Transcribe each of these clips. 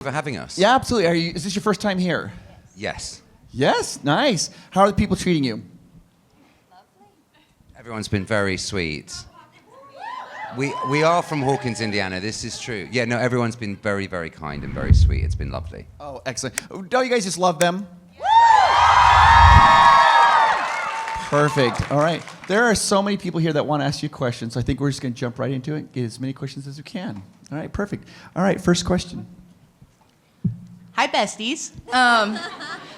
For having us. Yeah, absolutely. Is this your first time here? Yes. Yes, nice. How are the people treating you? Lovely. Everyone's been very sweet. We are from Hawkins, Indiana. This is true. Yeah, no, everyone's been very, very kind and very sweet. It's been lovely. Oh, excellent. Don't you guys just love them? Perfect. All right. There are so many people here that want to ask you questions, so I think we're just going to jump right into it, get as many questions as we can. All right, perfect. All right, first question. Hi, besties.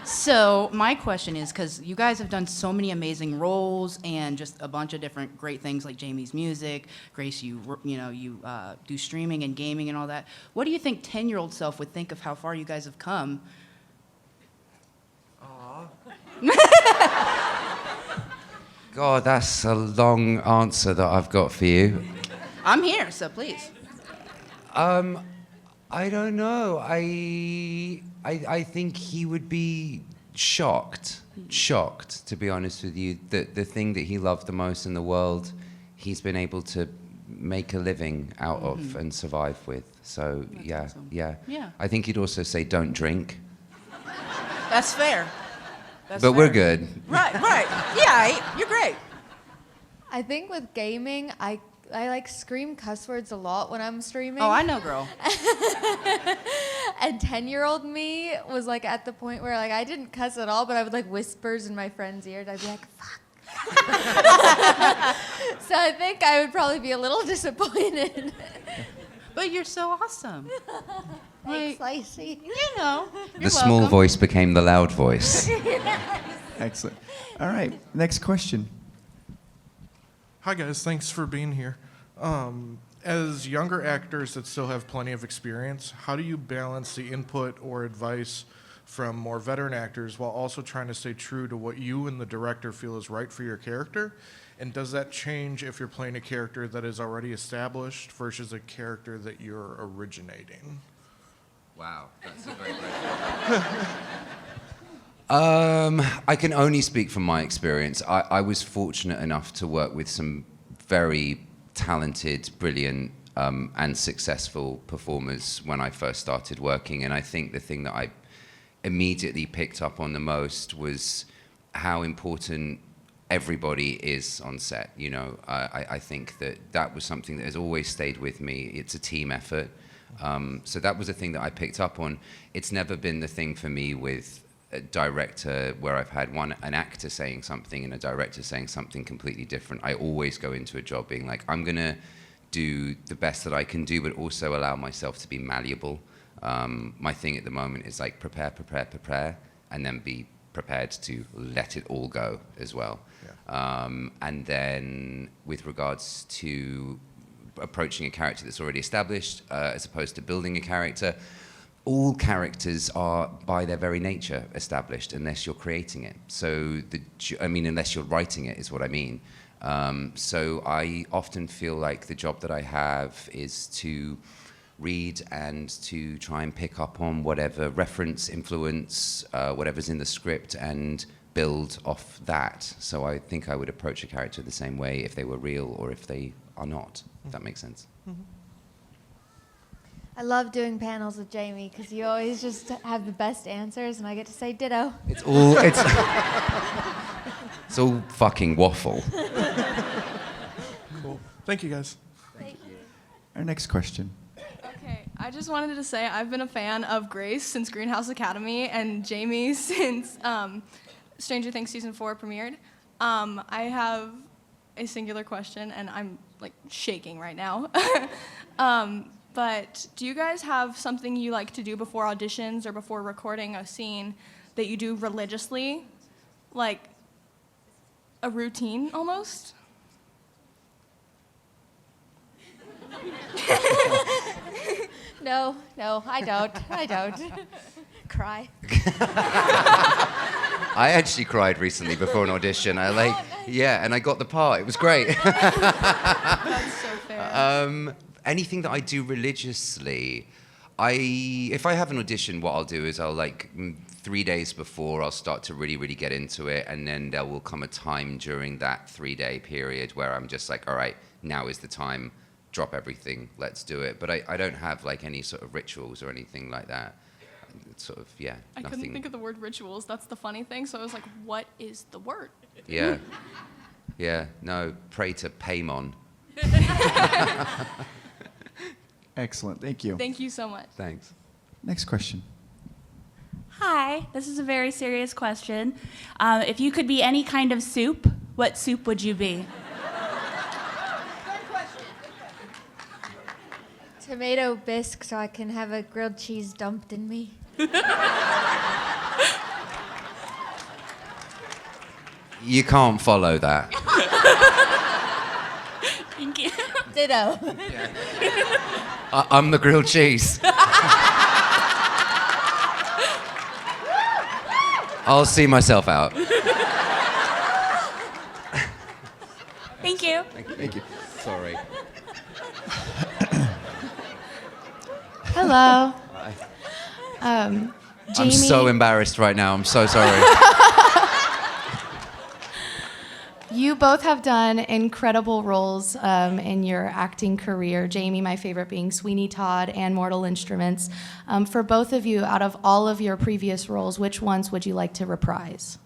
So my question is, because you guys have done so many amazing roles and just a bunch of different great things like Jamie's music, Grace, you do streaming and gaming and all that. What do you think 10-year-old self would think of how far you guys have come? God, that's a long answer that I've got for you. I'm here, so please. I don't know. I think he would be shocked, to be honest with you. The thing that he loved the most in the world, he's been able to make a living out of and survive with. So, That's awesome. yeah. Yeah. I think he'd also say, don't drink. That's fair. But we're good. Right. Yeah, you're great. I think with gaming, I like scream cuss words a lot when I'm streaming. Oh, I know, girl. And 10-year-old me was like at the point where like I didn't cuss at all, but I would like whispers in my friend's ear and I'd be like, fuck. So I think I would probably be a little disappointed. But you're so awesome. Thanks, Lacey. You know. The small voice became the loud voice. Excellent. All right, next question. Hi guys, thanks for being here. As younger actors that still have plenty of experience, how do you balance the input or advice from more veteran actors while also trying to stay true to what you and the director feel is right for your character? And does that change if you're playing a character that is already established versus a character that you're originating? Wow, that's a great question. I can only speak from my experience. I was fortunate enough to work with some very talented, brilliant, and successful performers when I first started working. And I think the thing that I immediately picked up on the most was how important everybody is on set. You know, I think that was something that has always stayed with me. It's a team effort. So that was a thing that I picked up on. It's never been the thing for me with a director where I've had an actor saying something and a director saying something completely different. I always go into a job being like, I'm gonna do the best that I can do, but also allow myself to be malleable. My thing at the moment is like prepare, and then be prepared to let it all go as well. Yeah. And then with regards to approaching a character that's already established, as opposed to building a character, all characters are, by their very nature, established unless you're creating it. So, unless you're writing it, is what I mean. So I often feel like the job that I have is to read and to try and pick up on whatever reference, influence, whatever's in the script, and build off that. So I think I would approach a character the same way if they were real or if they are not, if that makes sense. Mm-hmm. I love doing panels with Jamie because you always just have the best answers and I get to say ditto. It's all fucking waffle. Cool. Thank you guys. Thank you. Our next question. Okay, I just wanted to say I've been a fan of Grace since Greenhouse Academy and Jamie since Stranger Things Season 4 premiered. I have a singular question and I'm like shaking right now. But do you guys have something you like to do before auditions or before recording a scene that you do religiously? Like a routine almost? No, I don't. Cry. I actually cried recently before an audition. Yeah, and I got the part. It was great. That's so fair. Anything that I do religiously, if I have an audition, what I'll do is I'll 3 days before, I'll start to really, really get into it, and then there will come a time during that 3-day period where I'm just like, all right, now is the time. drop everything, let's do it. But I don't have like any sort of rituals or anything like that. It's sort of, yeah, I nothing. couldn't think of the word rituals. That's the funny thing. So I was like, what is the word? Yeah. Yeah, no, pray to Paimon. Excellent. Thank you. Thank you so much. Thanks. Next question. Hi, this is a very serious question. If you could be any kind of soup, what soup would you be? Tomato bisque so I can have a grilled cheese dumped in me. You can't follow that. Thank you. Ditto. I'm the grilled cheese. I'll see myself out. Thank you. Thank you. Sorry. Hello. Jamie. I'm so embarrassed right now. I'm so sorry. You both have done incredible roles in your acting career. Jamie, my favorite being Sweeney Todd and Mortal Instruments. For both of you, out of all of your previous roles, which ones would you like to reprise?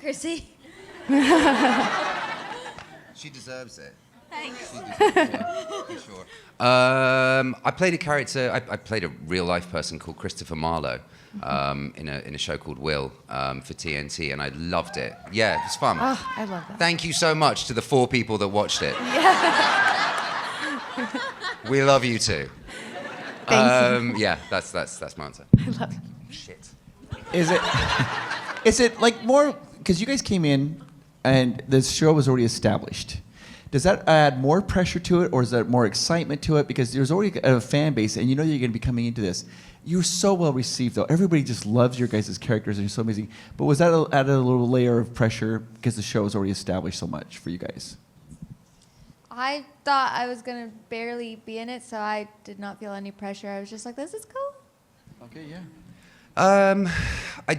Chrissy. She deserves it. Thanks. She deserves it, yeah, for sure. I played a character. I played a real life person called Christopher Marlowe in a show called Will for TNT, and I loved it. Yeah, it was fun. Oh, I love that. Thank you so much to the 4 people that watched it. We love you too. Thank you. Yeah, that's my answer. I love it. Shit. Is it like more, because you guys came in and the show was already established. Does that add more pressure to it, or is that more excitement to it? Because there's already a fan base, and you know you're going to be coming into this. You're so well received, though. Everybody just loves your guys' characters, and you're so amazing. But was that added a little layer of pressure because the show was already established so much for you guys? I thought I was going to barely be in it, so I did not feel any pressure. I was just like, this is cool. Okay, yeah. I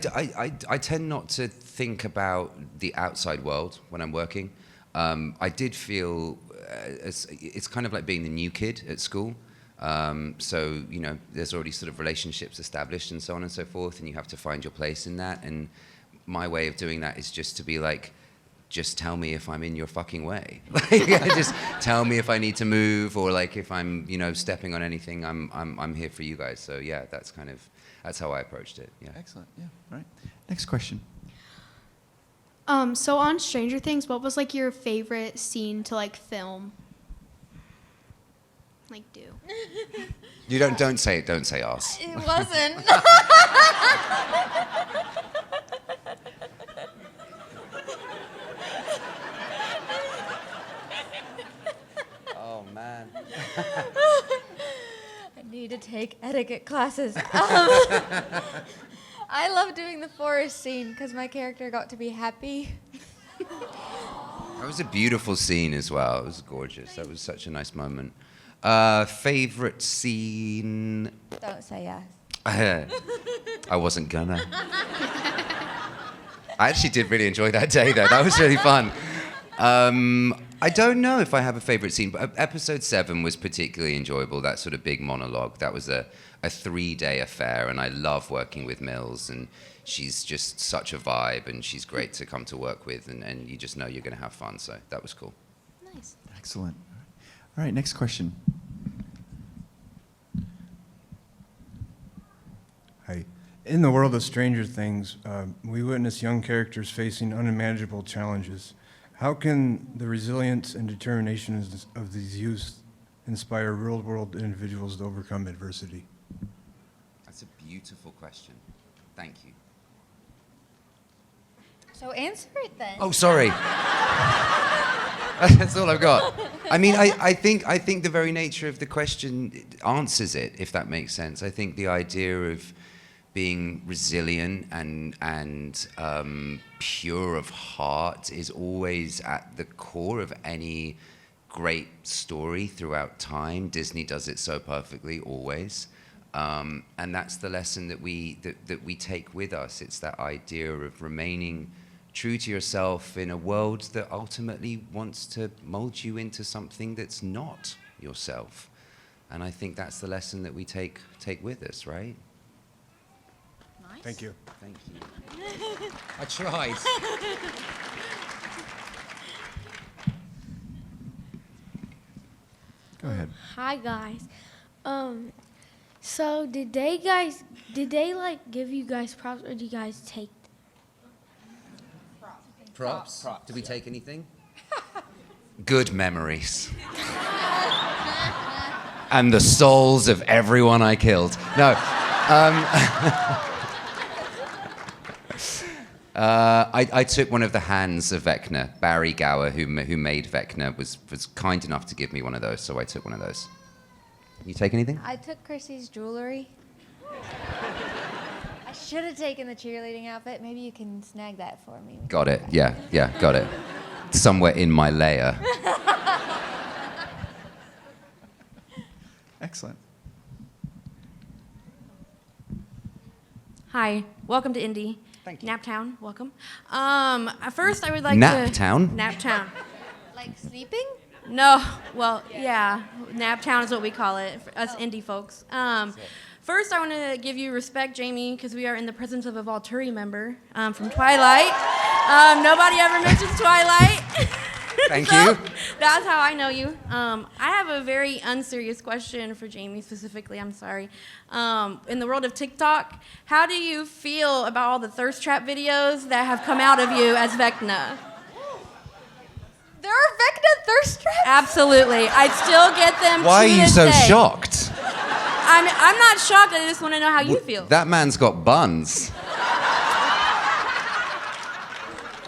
tend not to think about the outside world when I'm working. I did feel it's kind of like being the new kid at school. So, you know, there's already sort of relationships established and so on and so forth, and you have to find your place in that. And my way of doing that is just to be like, just tell me if I'm in your fucking way. Like, just tell me if I need to move, or like if I'm, you know, stepping on anything. I'm here for you guys. So yeah, that's how I approached it. Yeah. Excellent. Yeah. All right. Next question. So on Stranger Things, what was like your favorite scene to like film? Like do. You don't say it. Don't say us. It wasn't. Oh man. I need to take etiquette classes. I love doing the forest scene because my character got to be happy. That was a beautiful scene as well. It was gorgeous. That was such a nice moment. Favorite scene? Don't say yes. I wasn't gonna. I actually did really enjoy that day, though. That was really fun. I don't know if I have a favorite scene, but episode 7 was particularly enjoyable. That sort of big monologue. That was a 3-day affair, and I love working with Mills, and she's just such a vibe, and she's great to come to work with, and you just know you're going to have fun. So that was cool. Nice. Excellent. All right. Next question. Hi. In the world of Stranger Things, we witness young characters facing unimaginable challenges. How can the resilience and determination of these youth inspire real-world individuals to overcome adversity? That's a beautiful question. Thank you. So answer it then. Oh, sorry. That's all I've got. I mean, I think the very nature of the question answers it, if that makes sense. I think the idea of being resilient and pure of heart is always at the core of any great story throughout time. Disney does it so perfectly, always. And that's the lesson that we take with us. It's that idea of remaining true to yourself in a world that ultimately wants to mold you into something that's not yourself. And I think that's the lesson that we take with us, right? Nice. Thank you. Thank you. I tried. Go ahead. Hi guys. So did they like give you guys props, or did you guys take? Props? Did we take anything? Good memories. And the souls of everyone I killed. No. I took one of the hands of Vecna. Barry Gower, who made Vecna, was kind enough to give me one of those, so I took one of those. You take anything? I took Chrissy's jewelry. I should have taken the cheerleading outfit. Maybe you can snag that for me. Got it. Yeah, got it. Somewhere in my layer. Excellent. Hi, welcome to Indy. Thank you. Naptown, welcome. First I would like Naptown? Naptown. Like sleeping? No, well, yeah, Naptown is what we call it, for us indie folks. First, I want to give you respect, Jamie, because we are in the presence of a Volturi member from Twilight. Nobody ever mentions Twilight. Thank So, you. That's how I know you. I have a very unserious question for Jamie specifically. I'm sorry. In the world of TikTok, how do you feel about all the thirst trap videos that have come out of you as Vecna? There are Vecna thirst traps? Absolutely. I still get them. Why are to you this so day. shocked? I'm not shocked. I just want to know how you feel. That man's got buns.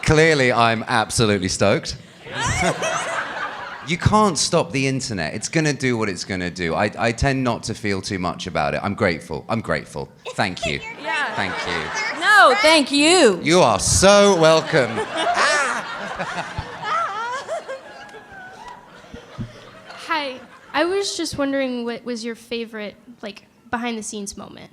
Clearly, I'm absolutely stoked. You can't stop the internet. It's going to do what it's going to do. I tend not to feel too much about it. I'm grateful. Thank you. Yeah. Thank you. No, thank you. You are so welcome. Hi, I was just wondering what was your favorite like behind the scenes moment?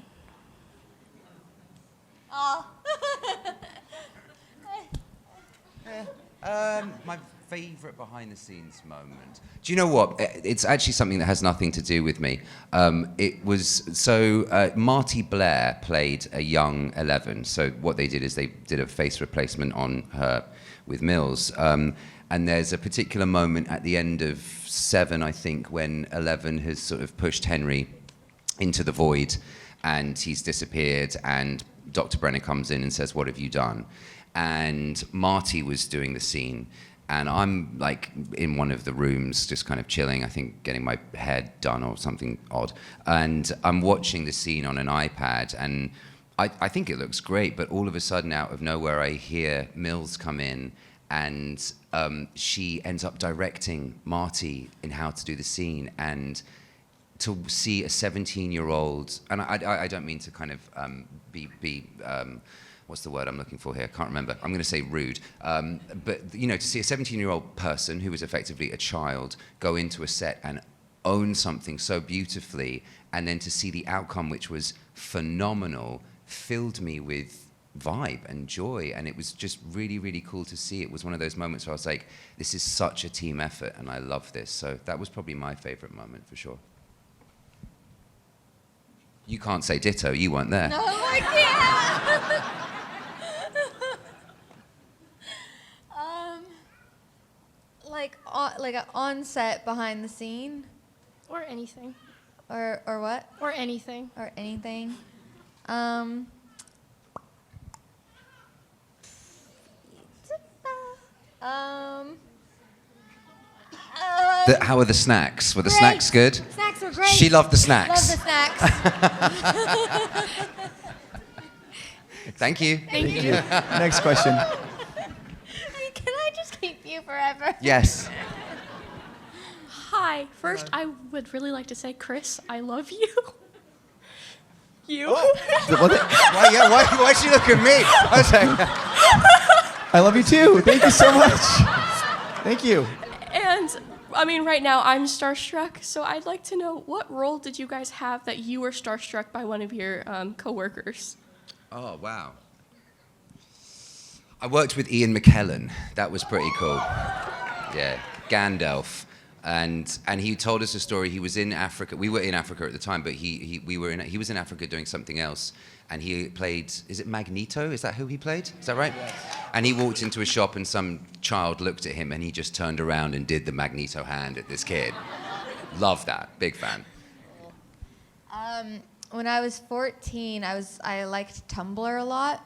My favorite behind the scenes moment. Do you know what? It's actually something that has nothing to do with me. It was Marty Blair played a young 11. So what they did is they did a face replacement on her with Mills. And there's a particular moment at the end of 7, I think, when 11 has sort of pushed Henry into the void and he's disappeared, and Dr. Brenner comes in and says, "What have you done?" And Marty was doing the scene, and I'm like in one of the rooms just kind of chilling, I think getting my hair done or something odd, and I'm watching the scene on an iPad, and I think it looks great, but all of a sudden out of nowhere I hear Mills come in, and she ends up directing Marty in how to do the scene. And to see a 17-year-old, and I don't mean to kind of be what's the word I'm looking for here? I can't remember. I'm going to say rude. But you know, to see a 17-year-old person who was effectively a child go into a set and own something so beautifully, and then to see the outcome, which was phenomenal, filled me with vibe and joy, and it was just really, really cool to see. It was one of those moments where I was like, this is such a team effort, and I love this. So that was probably my favorite moment for sure. You can't say ditto, you weren't there. No, I can't. Like an on-set behind the scene, Or anything. or what? Or anything. Or anything. How are the snacks? Were the Great. snacks good? Snacks were great. She loved the snacks. Love the snacks. Thank you. Thank you. Next question. Can I just keep you forever? Yes. Hi. First, I would really like to say, Chris, I love you. You. Why'd she look at me? I was like, I love you too. Thank you so much. Thank you. And I mean, right now I'm starstruck, so I'd like to know, what role did you guys have that you were starstruck by one of your coworkers? oh, wow. I worked with Ian McKellen. That was pretty cool. Yeah, Gandalf. And he told us a story. He was in Africa. We were in Africa at the time, but he was in Africa doing something else. And he played, is it Magneto? Is that who he played? Is that right? Yes. And he walked into a shop and some child looked at him and he just turned around and did the Magneto hand at this kid. Love that. Big fan. When I was 14, I liked Tumblr a lot.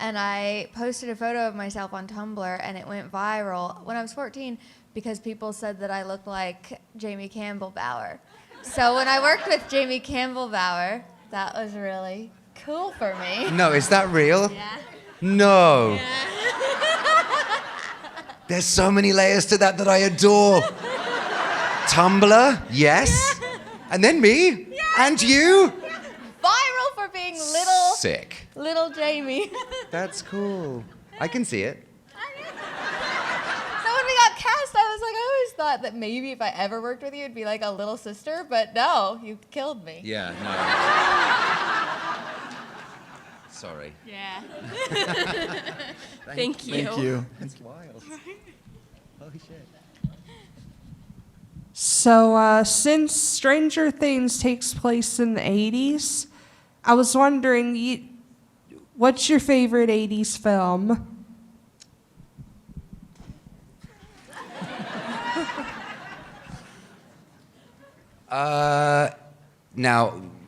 And I posted a photo of myself on Tumblr and it went viral when I was 14 because people said that I looked like Jaime Campbell Bower. So when I worked with Jaime Campbell Bower, that was really cool for me. No, is that real? Yeah. No. Yeah. There's so many layers to that I adore. Tumblr, yes. Yeah. And then me. Yeah. And you. Yeah. Viral for being little. Sick. Little Jamie. That's cool. I can see it. So when we got cast, I always thought that maybe if I ever worked with you, it'd be like a little sister, but no, you killed me. Yeah, no. Sorry. Yeah. Thank you. That's wild. Holy shit. So, since Stranger Things takes place in the 80s, I was wondering, what's your favorite 80s film? Now,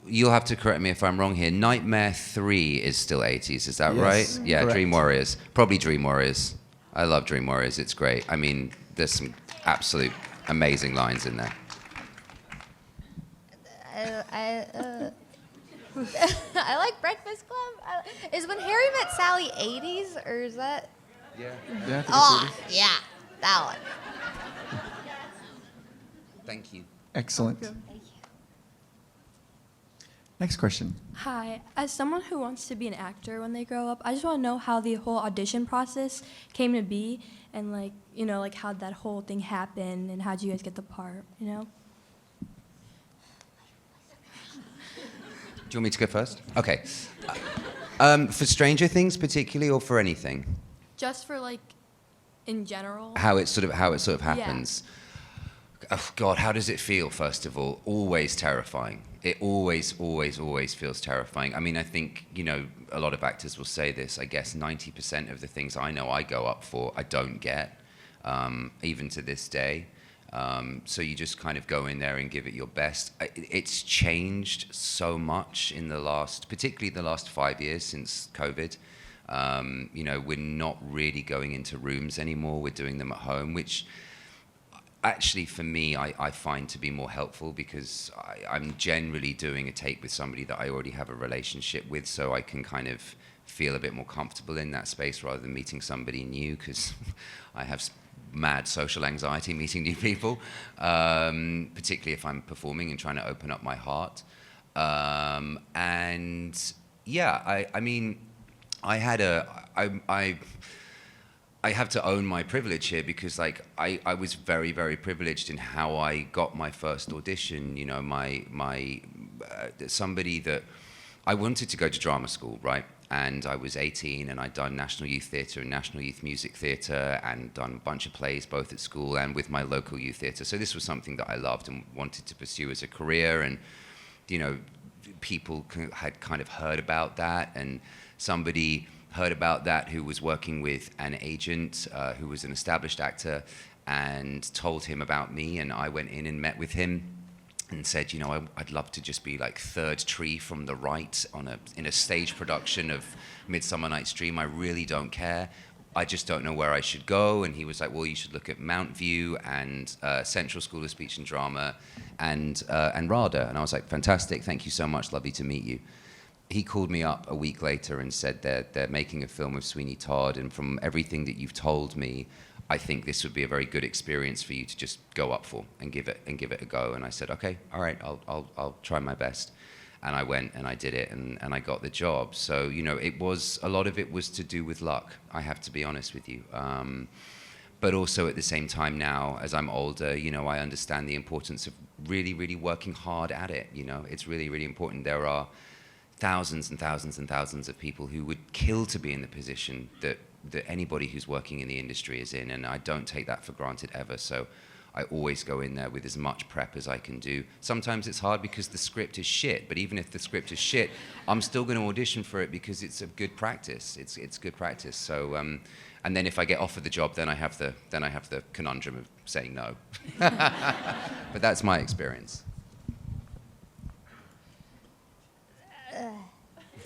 you'll have to correct me if I'm wrong here. Nightmare 3 is still 80s, is that right? Yeah, correct. Dream Warriors. Probably Dream Warriors. I love Dream Warriors, it's great. I mean, there's some absolute amazing lines in there. I like Breakfast Club. Is When Harry Met Sally 80s, or is that? Yeah. Yeah, that one. Thank you. Excellent. Thank you. Next question. Hi. As someone who wants to be an actor when they grow up, I just want to know how the whole audition process came to be and, like, you know, like how'd that whole thing happen and how'd you guys get the part, you know? Do you want me to go first? Okay. For Stranger Things particularly, or for anything? Just for, like, in general. How it sort of happens. Yeah. Oh God, how does it feel? First of all, always terrifying. It always feels terrifying. I mean, I think, you know, a lot of actors will say this. I guess 90% of the things I know I go up for, I don't get, even to this day. So you just kind of go in there and give it your best. It's changed so much in particularly the last 5 years since COVID. You know, we're not really going into rooms anymore. We're doing them at home, which actually for me, I find to be more helpful because I'm generally doing a take with somebody that I already have a relationship with, so I can kind of feel a bit more comfortable in that space rather than meeting somebody new, because I have mad social anxiety meeting new people, particularly if I'm performing and trying to open up my heart. And yeah, I mean, I have to own my privilege here because, like, I was very, very privileged in how I got my first audition. You know, somebody that I wanted to go to drama school, right? And I was 18 and I'd done National Youth Theatre and National Youth Music Theatre and done a bunch of plays both at school and with my local youth theatre. So this was something that I loved and wanted to pursue as a career. And, you know, people had kind of heard about that, and somebody heard about that who was working with an agent who was an established actor and told him about me, and I went in and met with him and said, you know, I'd love to just be like third tree from the right in a stage production of Midsummer Night's Dream. I really don't care. I just don't know where I should go. And he was like, well, you should look at Mount View and Central School of Speech and Drama and RADA. And I was like, fantastic, thank you so much, lovely to meet you. He called me up a week later and said they're making a film of Sweeney Todd, and from everything that you've told me, I think this would be a very good experience for you to just go up for and give it a go. And I said, okay, all right, I'll try my best. And I went and I did it, and I got the job. So, you know, a lot of it was to do with luck, I have to be honest with you. But also at the same time now, as I'm older, you know, I understand the importance of really, really working hard at it. You know, it's really, really important. There are thousands and thousands and thousands of people who would kill to be in the position that that anybody who's working in the industry is in, and I don't take that for granted ever. So I always go in there with as much prep as I can do. Sometimes it's hard because the script is shit, but even if the script is shit, I'm still going to audition for it because it's a good practice. It's good practice. So, and then if I get offered the job, then I have the conundrum of saying no. But that's my experience.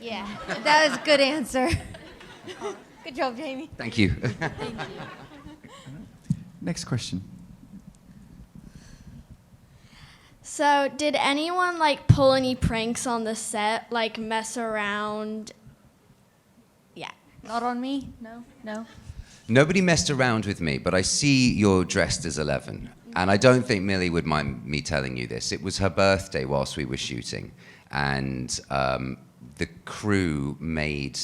Yeah, that was a good answer. Good job, Jamie. Thank you. Thank you. Next question. So, did anyone like pull any pranks on the set, like mess around? Yeah. Not on me. No. Nobody messed around with me, but I see you're dressed as 11. And I don't think Millie would mind me telling you this. It was her birthday whilst we were shooting. And the crew made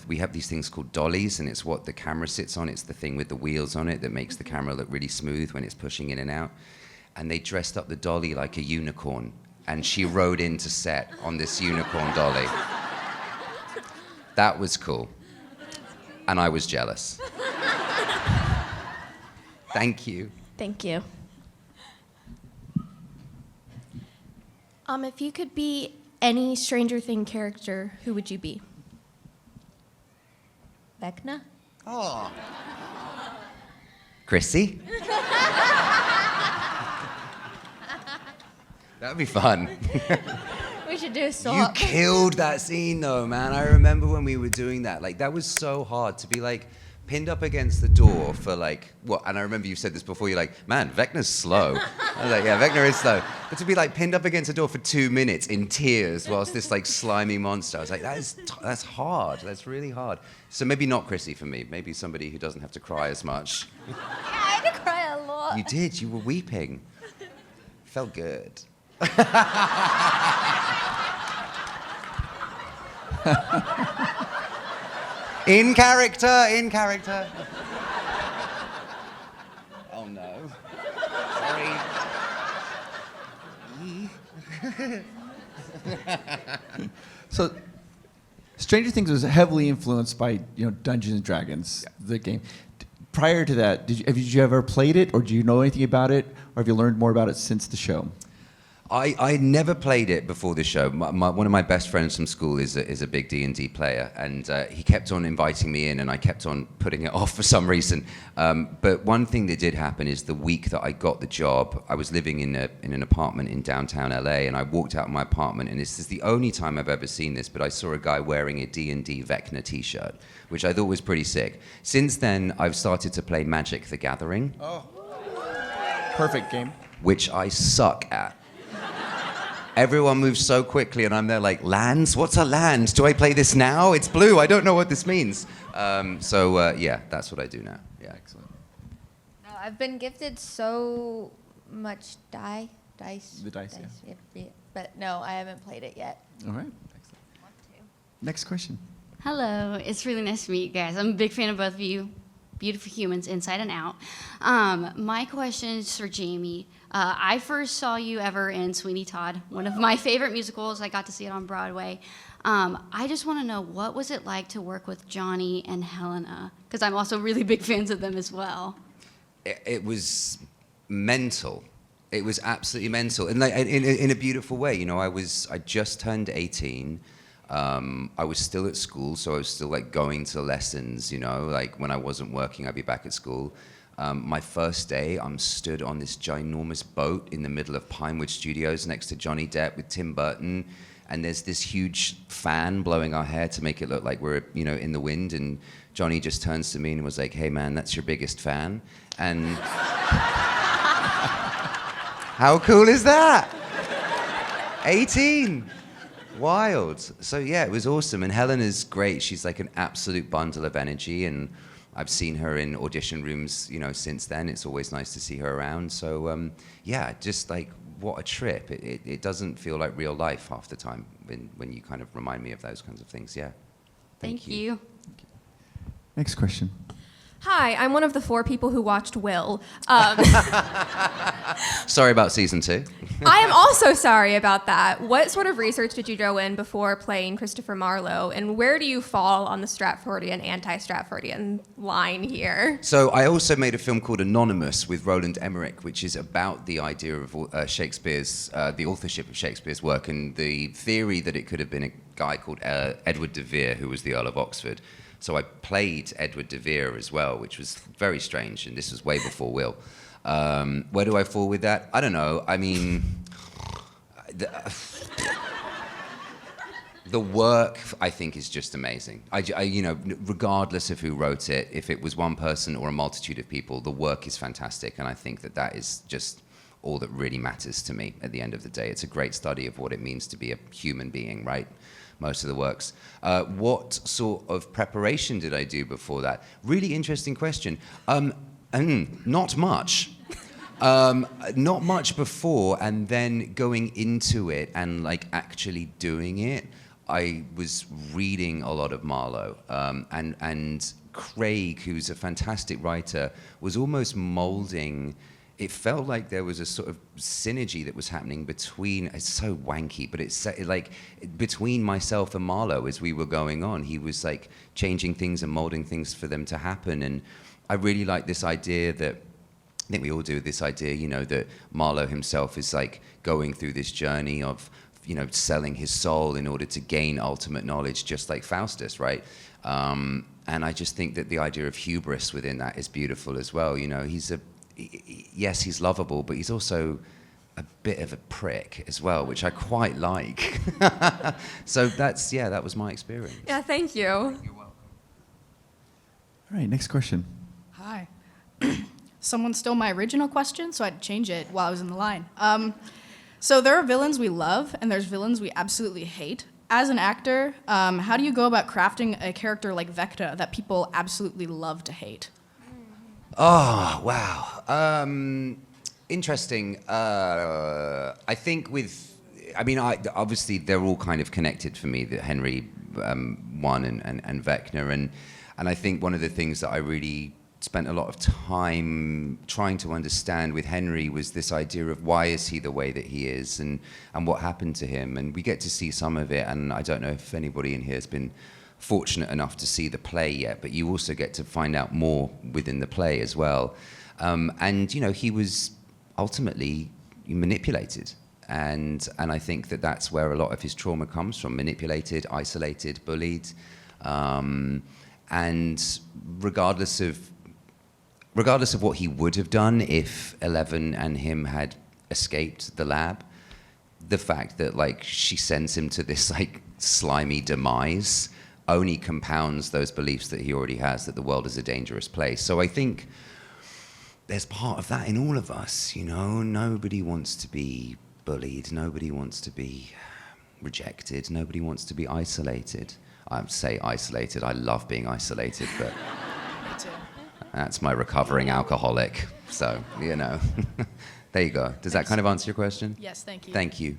we have these things called dollies, and it's what the camera sits on. It's the thing with the wheels on it that makes the camera look really smooth when it's pushing in and out. And they dressed up the dolly like a unicorn. And she rode into set on this unicorn dolly. That was cool. And I was jealous. Thank you. Thank you. If you could be any Stranger Things character, who would you be? Vecna? Oh. Chrissy? That'd be fun. We should do a You swap. killed that scene though, man. I remember when we were doing that. Like, that was so hard to be like pinned up against the door for like, what? And I remember you said this before, you're like, man, Vecna's slow. I was like, yeah, Vecna is slow. But to be like pinned up against a door for 2 minutes in tears whilst this like slimy monster, I was like, that's hard. That's really hard. So maybe not Chrissy for me. Maybe somebody who doesn't have to cry as much. Yeah, I had to cry a lot. You did. You were weeping. Felt good. In character. Oh no. Sorry. So, Stranger Things was heavily influenced by Dungeons and Dragons, the game. Prior to that, did you ever played it, or do you know anything about it, or have you learned more about it since the show? I never played it before the show. One of my best friends from school is a big D&D player, and he kept on inviting me in, and I kept on putting it off for some reason. But one thing that did happen is the week that I got the job, I was living in an apartment in downtown LA, and I walked out of my apartment, and this is the only time I've ever seen this, but I saw a guy wearing a D&D Vecna t-shirt, which I thought was pretty sick. Since then, I've started to play Magic: The Gathering. Oh. Perfect game. Which I suck at. Everyone moves so quickly, and I'm there like, lands? What's a land? Do I play this now? It's blue. I don't know what this means. Yeah, that's what I do now. Yeah, excellent. No, I've been gifted so much dice. The dice, Yeah. But no, I haven't played it yet. All right. Excellent. Next question. Hello, it's really nice to meet you guys. I'm a big fan of both of you. Beautiful humans, inside and out. My question is for Jamie. I first saw you ever in Sweeney Todd, one of my favorite musicals. I got to see it on Broadway. I just want to know, what was it like to work with Johnny and Helena? Because I'm also really big fans of them as well. It was mental. It was absolutely mental, and like in a beautiful way. I just turned 18. I was still at school, so I was still like going to lessons, like when I wasn't working, I'd be back at school. My first day, I'm stood on this ginormous boat in the middle of Pinewood Studios next to Johnny Depp with Tim Burton, and there's this huge fan blowing our hair to make it look like we're, in the wind, and Johnny just turns to me and was like, hey man, that's your biggest fan. And how cool is that? 18. Wild. So yeah, it was awesome. And Helena's great. She's like an absolute bundle of energy, and I've seen her in audition rooms, since then. It's always nice to see her around. So yeah, just like, what a trip. It doesn't feel like real life half the time when you kind of remind me of those kinds of things. Yeah. Thank you. Next question. Hi, I'm one of the 4 people who watched Will. Sorry about season 2. I am also sorry about that. What sort of research did you go in before playing Christopher Marlowe, and where do you fall on the Stratfordian, anti-Stratfordian line here? So I also made a film called Anonymous with Roland Emmerich, which is about the idea of Shakespeare's, the authorship of Shakespeare's work, and the theory that it could have been a guy called Edward de Vere, who was the Earl of Oxford. So I played Edward de Vere as well, which was very strange, and this was way before Will. Where do I fall with that? I don't know. I mean, the work, I think, is just amazing. You know, regardless of who wrote it, if it was one person or a multitude of people, the work is fantastic, and I think that that is just all that really matters to me at the end of the day. It's a great study of what it means to be a human being, right? Most of the works. What sort of preparation did I do before that? Really interesting question. Not much. Not much before, and then going into it and like actually doing it, I was reading a lot of Marlowe, and Craig, who's a fantastic writer, was almost molding. It felt like there was a sort of synergy that was happening between, it's so wanky, but it's like between myself and Marlowe as we were going on. He was like changing things and molding things for them to happen. And I really like this idea that, I think we all do, this idea, you know, that Marlowe himself is like going through this journey of, you know, selling his soul in order to gain ultimate knowledge, just like Faustus, right? And I just think that the idea of hubris within that is beautiful as well. You know, yes, he's lovable, but he's also a bit of a prick as well, which I quite like. So that was my experience. Yeah, thank you. You're welcome. All right, next question. Hi. Someone stole my original question, so I had to change it while I was in the line. So there are villains we love, and there's villains we absolutely hate. As an actor, how do you go about crafting a character like Vecna that people absolutely love to hate? Oh, wow. Interesting. I think obviously they're all kind of connected for me, the Henry 1 and Vecna. And I think one of the things that I really spent a lot of time trying to understand with Henry was this idea of why is he the way that he is and what happened to him. And we get to see some of it, and I don't know if anybody in here has been fortunate enough to see the play yet, but you also get to find out more within the play as well. And you know, he was ultimately manipulated, and I think that that's where a lot of his trauma comes from: manipulated, isolated, bullied, and regardless of what he would have done if Eleven and him had escaped the lab, the fact that like she sends him to this like slimy demise only compounds those beliefs that he already has, that the world is a dangerous place. So I think there's part of that in all of us, you know. Nobody wants to be bullied. Nobody wants to be rejected. Nobody wants to be isolated. I say isolated. I love being isolated, but that's my recovering alcoholic. So, you know, there you go. Does that kind of answer your question? Yes, thank you. Thank you.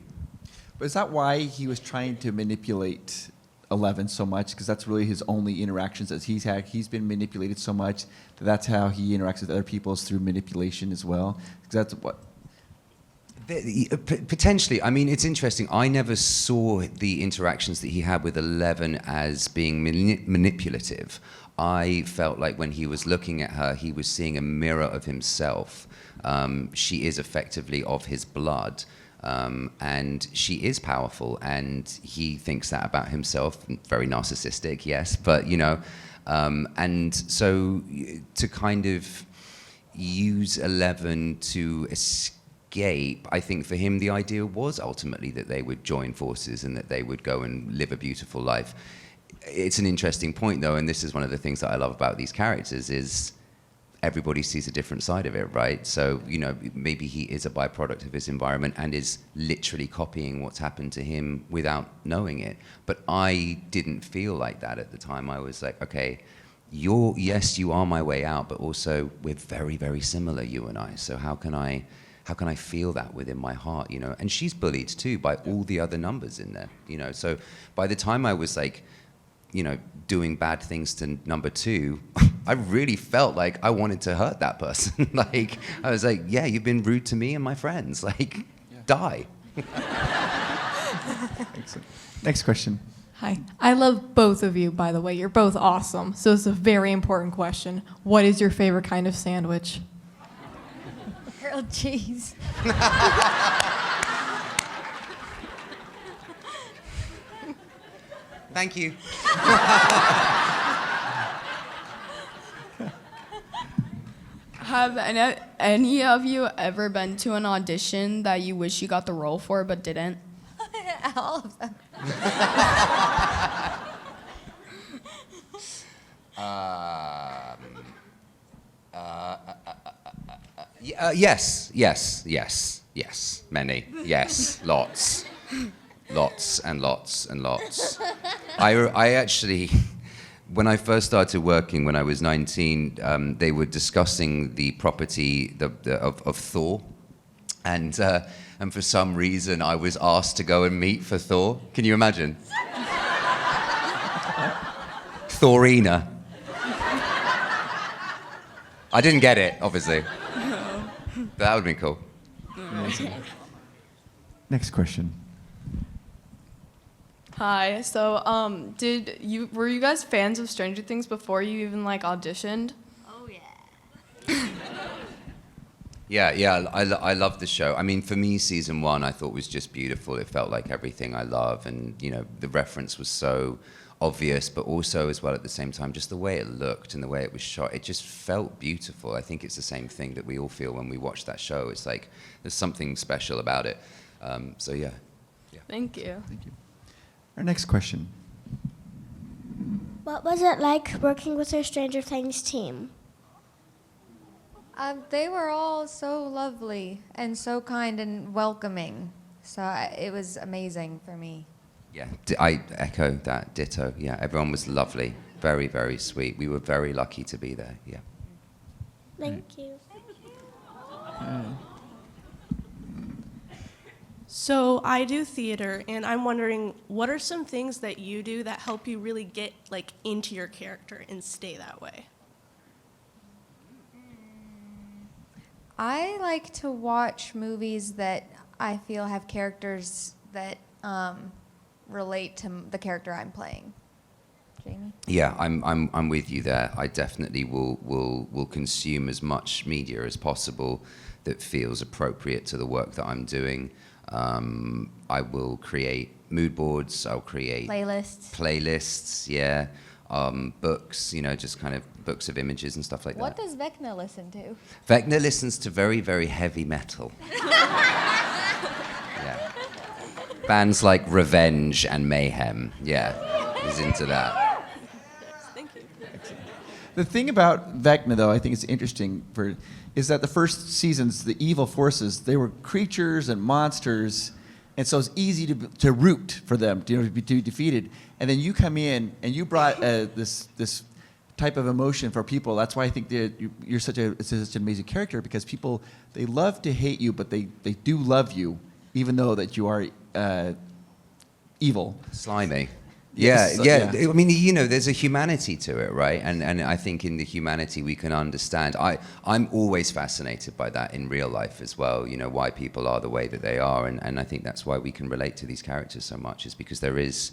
But is that why he was trying to manipulate Eleven so much? Because that's really his only interactions as he's had. He's been manipulated so much that that's how he interacts with other people, is through manipulation as well. Because that's what. Potentially. I mean, it's interesting. I never saw the interactions that he had with Eleven as being manipulative. I felt like when he was looking at her, he was seeing a mirror of himself. She is effectively of his blood. And she is powerful, and he thinks that about himself. Very narcissistic, yes, but you know, and so to kind of use Eleven to escape, I think for him the idea was ultimately that they would join forces and that they would go and live a beautiful life. It's an interesting point though, and this is one of the things that I love about these characters is everybody sees a different side of it, right? So, you know, maybe he is a byproduct of his environment and is literally copying what's happened to him without knowing it. But I didn't feel like that at the time. I was like, okay, yes, you are my way out, but also we're very, very similar, you and I. So how can I feel that within my heart, you know? And she's bullied too by all the other numbers in there, you know? So by the time I was like doing bad things to number 2, I really felt like I wanted to hurt that person. Like, I was like, yeah, you've been rude to me and my friends. Like, die. Excellent. Next question. Hi. I love both of you, by the way. You're both awesome. So it's a very important question. What is your favorite kind of sandwich? Grilled cheese. Thank you. Have any of you ever been to an audition that you wish you got the role for but didn't? All of them. Yes, many, yes, lots and lots and lots. I actually, when I first started working when I was 19, they were discussing the property of Thor, and for some reason I was asked to go and meet for Thor. Can you imagine? Thorina. I didn't get it, obviously. But that would have been cool. Next question. Hi. So, were you guys fans of Stranger Things before you even auditioned? Oh yeah. Yeah, I love the show. I mean, for me, season 1 I thought was just beautiful. It felt like everything I love, and the reference was so obvious, but also as well at the same time, just the way it looked and the way it was shot, it just felt beautiful. I think it's the same thing that we all feel when we watch that show. It's like there's something special about it. So yeah. Thank you. Thank you. Our next question. What was it like working with our Stranger Things team? They were all so lovely and so kind and welcoming. So it was amazing for me. Yeah, I echo that, ditto. Yeah, everyone was lovely, very, very sweet. We were very lucky to be there, yeah. Thank you. So I do theater, and I'm wondering, what are some things that you do that help you really get into your character and stay that way? I like to watch movies that I feel have characters that relate to the character I'm playing. Jamie? Yeah, I'm with you there. I definitely will consume as much media as possible that feels appropriate to the work that I'm doing. I will create mood boards. I'll create playlists. Yeah, books. Just kind of books of images and stuff like What that. does Vecna listen to? Vecna listens to very, very heavy metal. Yeah. Bands like Revenge and Mayhem. Yeah, he's into that. Thank you. The thing about Vecna, though, I think is interesting is that the first seasons, the evil forces, they were creatures and monsters, and so it's easy to root for them, to be defeated. And then you come in and you brought this type of emotion for people. That's why I think that you're such an amazing character, because people, they love to hate you, but they do love you, even though that you are evil. Slimy. Yes, Yeah. I mean, there's a humanity to it, right? And I think in the humanity we can understand. I'm always fascinated by that in real life as well, why people are the way that they are. And I think that's why we can relate to these characters so much, is because there is,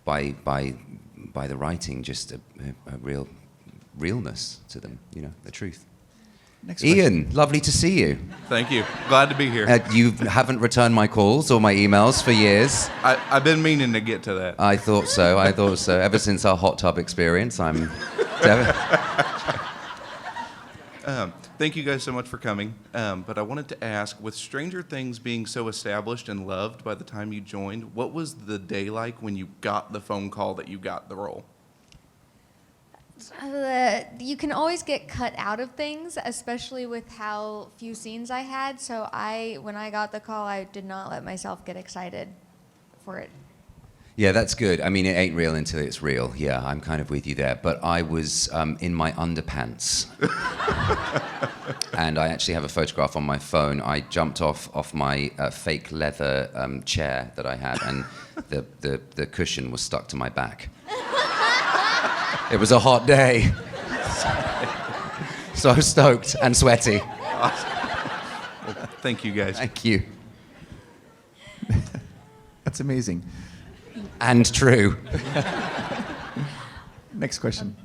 by the writing, just a real realness to them, the truth. Next Ian, lovely to see you. Thank you. Glad to be here. You haven't returned my calls or my emails for years. I've been meaning to get to that. I thought so. Ever since our hot tub experience, I'm... Thank you guys so much for coming. But I wanted to ask, with Stranger Things being so established and loved by the time you joined, what was the day like when you got the phone call that you got the role? You can always get cut out of things, especially with how few scenes I had. So when I got the call, I did not let myself get excited for it. Yeah, that's good. I mean, it ain't real until it's real. Yeah, I'm kind of with you there. But I was in my underpants. And I actually have a photograph on my phone. I jumped off my fake leather chair that I had, and the cushion was stuck to my back. It was a hot day. So stoked and sweaty. Well, thank you, guys. Thank you. That's amazing. And true. Next question.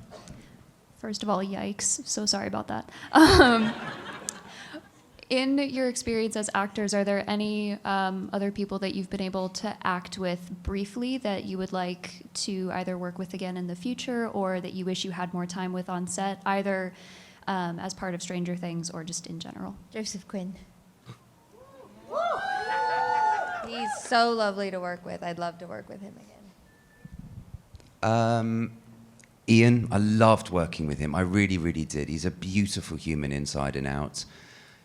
First of all, yikes. So sorry about that. In your experience as actors, are there any other people that you've been able to act with briefly that you would like to either work with again in the future or that you wish you had more time with on set, either as part of Stranger Things or just in general? Joseph Quinn. He's so lovely to work with. I'd love to work with him again. Ian, I loved working with him. I really, really did. He's a beautiful human inside and out.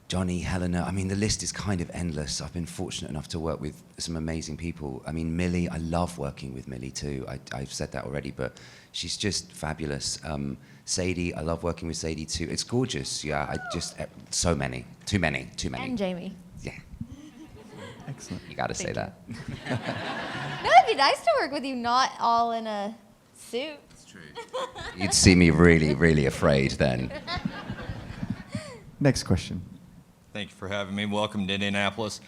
Johnny, Helena, I mean, the list is kind of endless. I've been fortunate enough to work with some amazing people. I mean, Millie, I love working with Millie too. I've said that already, but she's just fabulous. Sadie, I love working with Sadie too. It's gorgeous. Yeah, so many. Too many. And Jamie. Yeah. Excellent. You got to say that. No, it'd be nice to work with you, not all in a suit. It's true. You'd see me really, really afraid then. Next question. Thank you for having me. Welcome to Indianapolis.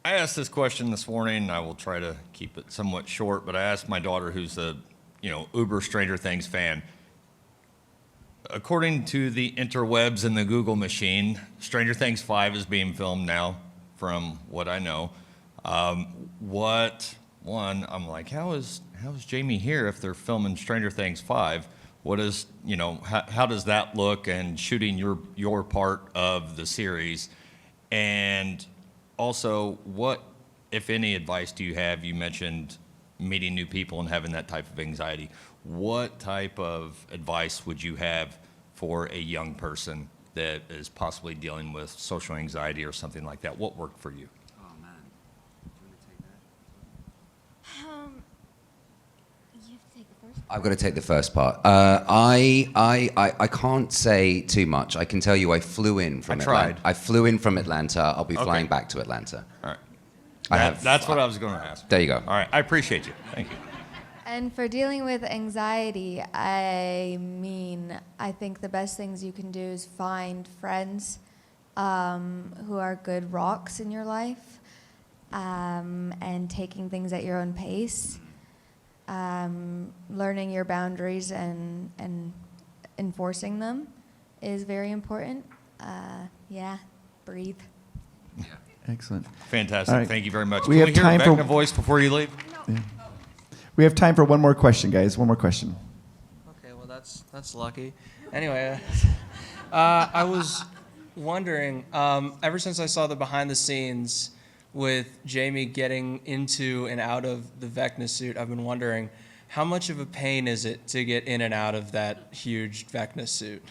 I asked this question this morning, and I will try to keep it somewhat short, but I asked my daughter, who's a uber Stranger Things fan. According to the interwebs and the Google machine, Stranger Things 5 is being filmed now, from what I know. I'm like, how is Jamie here if they're filming Stranger Things 5? What is, how does that look, and shooting your part of the series? And also, what, if any, advice do you have? You mentioned meeting new people and having that type of anxiety. What type of advice would you have for a young person that is possibly dealing with social anxiety or something like that? What worked for you? Oh, man. Do you want to take that? You have to take the first part. I've got to take the first part. I can't say too much. I can tell you I flew in from Atlanta. I flew in from Atlanta. I'll be flying back to Atlanta. All right. That's what I was going to ask. There you go. All right. I appreciate you. Thank you. And for dealing with anxiety, I think the best things you can do is find friends who are good rocks in your life, and taking things at your own pace, learning your boundaries and enforcing them is very important. Breathe. Yeah. Excellent. Fantastic. All right. Thank you very much. We Can have we hear time a for Vecna voice before you leave? Yeah. We have time for one more question, guys. One more question. Okay, well that's lucky. Anyway, I was wondering, ever since I saw the behind the scenes with Jamie getting into and out of the Vecna suit, I've been wondering, how much of a pain is it to get in and out of that huge Vecna suit?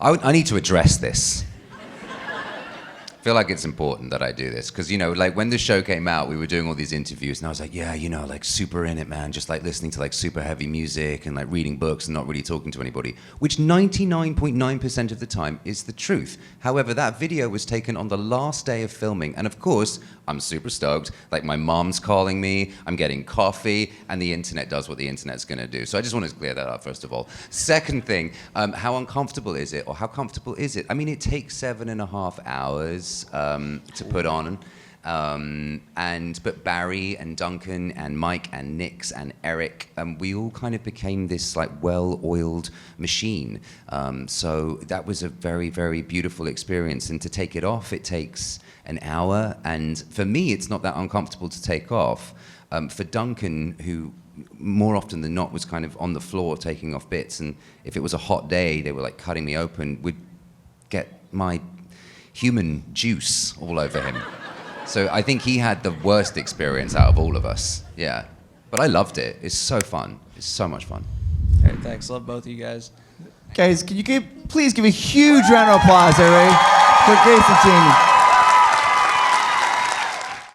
I need to address this. I feel like it's important that I do this because, like when the show came out, we were doing all these interviews and I was like, yeah, like super in it, man. Just like listening to like super heavy music and like reading books and not really talking to anybody, which 99.9% of the time is the truth. However, that video was taken on the last day of filming. And of course, I'm super stoked. Like my mom's calling me, I'm getting coffee, and the internet does what the internet's gonna do. So I just wanted to clear that up, first of all. Second thing, how uncomfortable is it, or how comfortable is it? I mean, it takes 7.5 hours to put on. But Barry and Duncan and Mike and Nix and Eric, we all kind of became this like well-oiled machine. So that was a very, very beautiful experience. And to take it off, it takes an hour. And for me, it's not that uncomfortable to take off. For Duncan, who more often than not was kind of on the floor taking off bits, and if it was a hot day, they were like cutting me open, would get my human juice all over him. So I think he had the worst experience out of all of us. Yeah. But I loved it. It's so fun. It's so much fun. Okay, thanks. Love both of you guys. Guys, can you please give a huge round of applause, everybody, for Grace and Jamie.